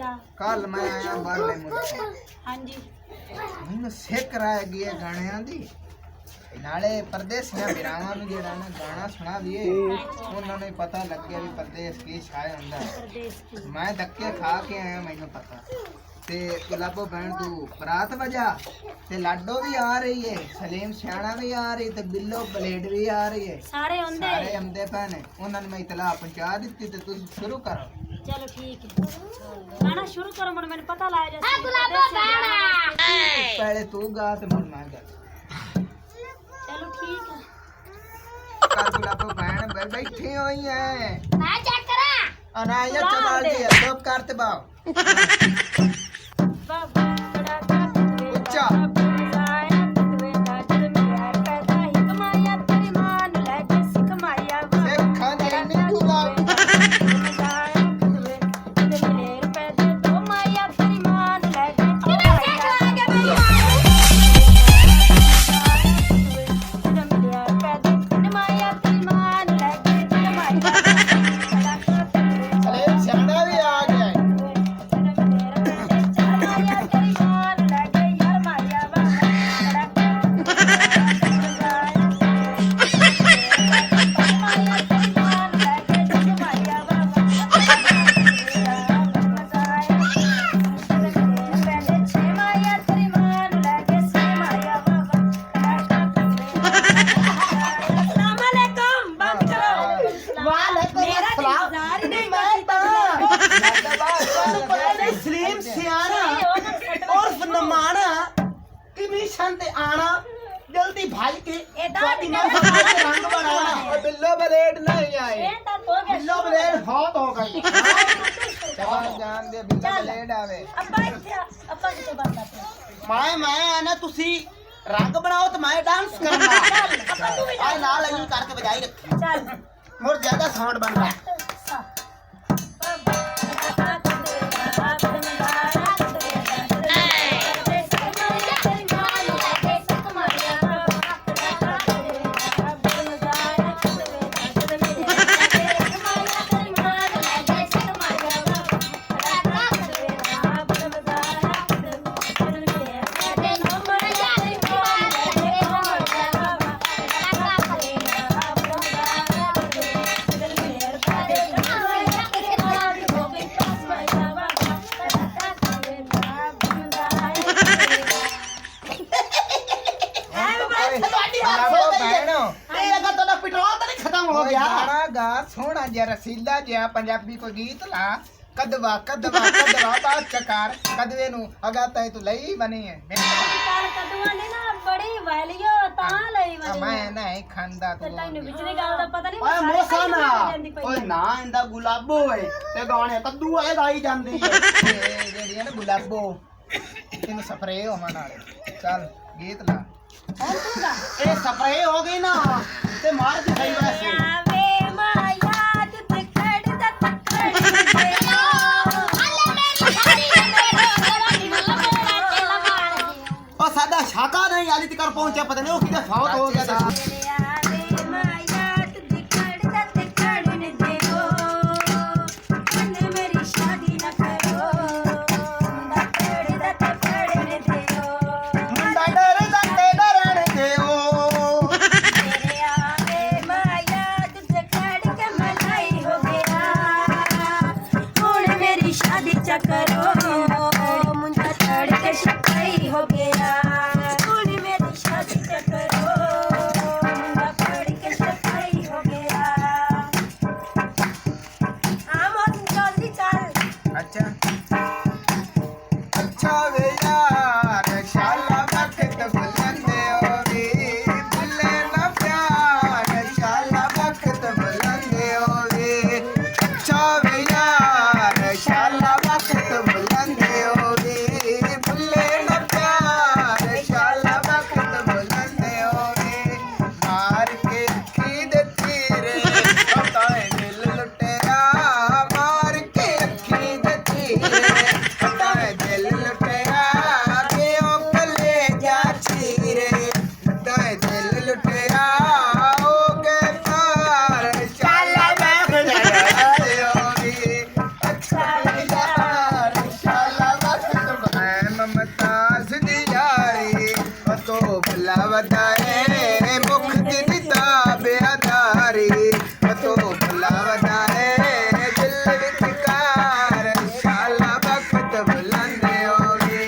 कल मैं आया बाहरले मुल्क हाँ जी ਮੈਨੂੰ ਸਿੱਖ ਰਹਿ ਗਈ ਹੈ ਗਾਣਿਆਂ ਦੀ ਨਾਲੇ ਪਰਦੇਸੀਆਂ ਵੀਰਾਵਾਂ ਨੂੰ ਜਿਹੜਾ ਨਾ ਗਾਣਾ ਸੁਣਾ ਦਈਏ ਉਹਨਾਂ ਨੂੰ ਪਤਾ ਲੱਗਿਆ ਵੀ ਪਰਦੇਸ ਕੀ ਛਾਇਆ ਹੁੰਦਾ ਮੈਂ ਧੱਕੇ ਖਾ ਕੇ ਆਇਆ ਮੈਨੂੰ ਪਤਾ ਤੇ ਗੁਲਾਬੋ ਬਹਿਣ ਤੂੰ ਬਰਾਤ ਵਜਾ ਤੇ ਲਾਡੋ ਵੀ ਆ ਰਹੀ ਹੈ ਸਲੀਮ ਸਿਆਣਾ ਵੀ ਆ ਰਹੀ ਤੇ ਬਿੱਲੋ ਬਲੇਡ ਵੀ ਆ ਰਹੀ ਹੈ ਸਾਰੇ ਆਉਂਦੇ ਪਏ ਉਹਨਾਂ ਨੂੰ ਮੈਂ ਇਤਲਾਹ ਪਹੁੰਚਾ ਦਿੱਤੀ ਤੇ ਤੁਸੀਂ ਸ਼ੁਰੂ ਕਰੋ चलो ठीक है गाना शुरू करो मन मैंने पता लाया जैसे गुलाबो बहना पहले तू गा ते मुड़ मैं गा चलो ठीक है कर गुलाबो बहन बैठी हुई है मैं चेक करा अनाया चबाल दी है सब करते बाओ उच्चा जल्दी भाई के रंग बनाना बिल्लो ब्लेड नहीं आए बिल्लो ब्लेड बहुत हो गई जान दे बिल्लो ब्लेड आवे मैं ना तुसी रंग बनाओ तो मैं डांस करना आ ना लगी करके बजाई रखी चल मोर ज्यादा साउंड बन रहा है सोना जरा रसीला जहा पंजाबी को गीत ला कदवा कदवा कदवा बात चकार कदवे नु अगाता है तू लई बनी है कदवा ने ना बड़ी वैलियो ता लई बनी मैं ना खंदा तू तैਨੂੰ ਵਿਚਲੇ ਗੱਲ ਦਾ ਪਤਾ ਨਹੀਂ ਓਏ ਮੋਸਾ ਨਾ ਓਏ ਨਾ ਇਹਦਾ ਗੁਲਾਬੋ ਓਏ ਤੇ ਗਾਣੇ ਕੱਦੂ ਵਾਲੇ ਗਾਈ ਜਾਂਦੀ ਹੈ ਜਿਹੜੀ ਹੈ ਨਾ ਗੁਲਾਬੋ ਇਹਨੂੰ ਸਪਰੇ ਹੋਣ ਵਾਲੇ ਚੱਲ ਗੀਤ ਲਾ ਇਹ ਸਪਰੇ ਹੋ ਗਈ ਨਾ ਤੇ ਮਾਰ ਦੀ ਸਹੀ ਵੈਸੇ सादा शाका नहीं आली तक पहुंचा पता नहीं वो किधर फाउट हो गया वधाए मुख दी दिता बेअदारी तो भला वधाए दिल विचकार शाला वक्त बुलंद होगी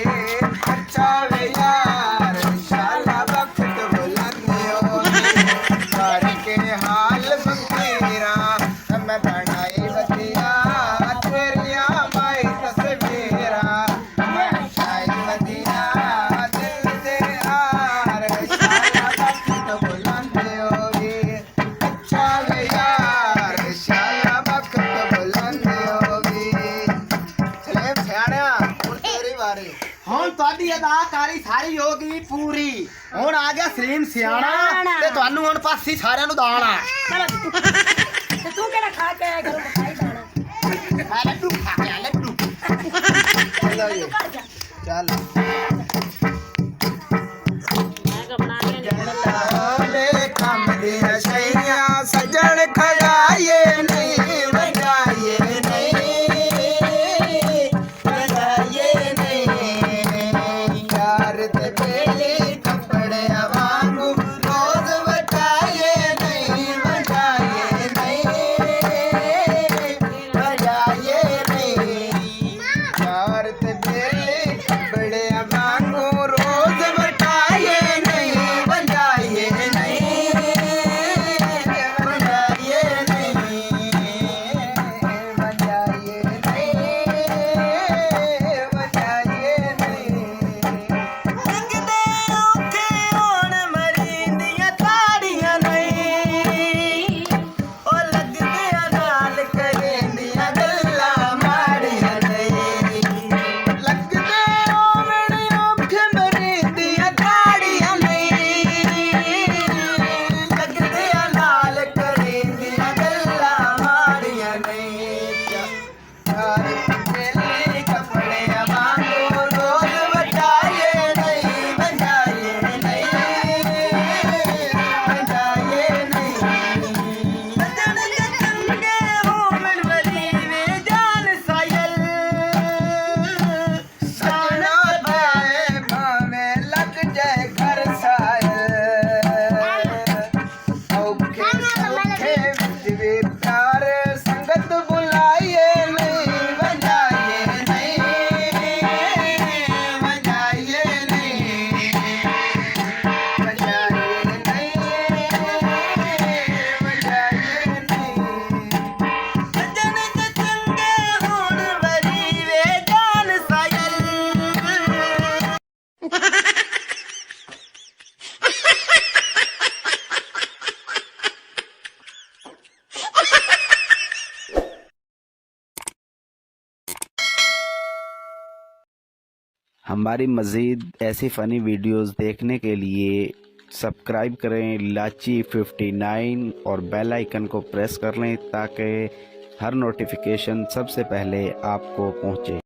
अच्छा वे यार शाला वक्त बुलंद होगी कर के हाल फकीरा मैं बनाई वधिया तेरिया माई तस्वीरा मैं शाई वधिया दिल दे हार शाला वक्त बुलंद होगी अच्छा वे यार शाला वक्त बुलंद होगी चले सियाणिया हुण तेरी वारी ਹੁਣ ਤੁਹਾਡੀ ਅਦਾਕਾਰੀ ਸਾਰੀ ਹੋ ਗਈ ਪੂਰੀ ਹੁਣ ਆ ਗਿਆ ਸਲੀਮ ਸਿਆਣਾ ਤੇ ਤੁਹਾਨੂੰ ਹੁਣ ਪਾਸੀ ਸਾਰਿਆਂ ਨੂੰ ਦਾਣਾ ਚਲੋ ਜੀ ਤੇ ਤੂੰ ਕਿਹੜਾ ਖਾ ਕੇ ਆਇਆ ਘਰੋਂ ਮਠਾਈ ਦਾਣਾ ਆ ਲੱਡੂ ਖਾ ਕੇ ਆ ਲੱਡੂ चलो जी ਘਰ ਜਾ चल ਮੈਂ ਕੋ ਬਣਾ ਕੇ ले कम दी रसैया सजन खड़ाए नहीं बजाए नहीं यार ते बेली कपड़े वांगू रोज बजाए नहीं बजाए नहीं यार ते बेली कपड़े वांगू रोज बजाए नहीं बजाए नहीं बजाए नहीं बजाए नहीं बजाए नहीं ਲੱਗਦੇ ਔਖੇ ਹੋਣ ਮਰੀਂਦੀਆਂ ਤਾੜੀਆਂ ਨਹੀਂ ਉਹ ਲੱਗਦਿਆਂ ਨਾਲ ਕਰੇਂਦੀਆਂ ਗੱਲਾਂ ਮਾੜੀਆਂ ਨਹੀਂ ਲੱਗਦੇ ਹੋਣ ਔਖੇ ਮਰੀਂਦੀਆਂ ਤਾੜੀਆਂ ਨਹੀਂ ਲੱਗਦਿਆਂ ਨਾਲ ਕਰੇਂਦੀਆਂ ਗੱਲਾਂ ਮਾੜੀਆਂ ਨਹੀਂ ਯਾਰ ਤੇਰੇ ਕੱਪੜੇ ਵਾਂਗੂ ਰੋਜ਼ ਵਜਾਏ ਨਹੀਂ ਵਜਾਏ ਨਹੀਂ ਵਜਾਏ ਨਹੀਂ ਸਜਣ ਦੇ ਚੰਗੇ ਹੋਵਣ ਵਲੀ ਵੇ ਜਾਨ ਸਾਇਲ ਸਜਣਾ ਪਾਏ ਭਾਵੇਂ ਲੱਗ ਜਾਏ ਘਰ ਸਾਇਲ ਔਖੇ ਸੌਖੇ ਵਿੱਚ ਵੀ ਪਿਆਰ ਸੰਗਤ ਬੁਲਾਈਏ ਨਹੀਂ ਵਜਾਈਏ ਨਹੀਂ ਵਜਾਈਏ ਨਹੀਂ ਵਜਾਈਏ ਨਹੀਂ ਵਜਾਈਏ ਨਹੀਂ ਸਜਣ ਦੇ ਚੰਗੇ ਹੋਣ ਵਲੀ ਵੇ ਜਾਨ ਸਾਇਲ हमारी मज़ीद ऐसी फ़नी वीडियोस देखने के लिए सब्सक्राइब करें लाची 59 और बेल आइकन को प्रेस कर लें ताकि हर नोटिफिकेशन सबसे पहले आपको पहुंचे।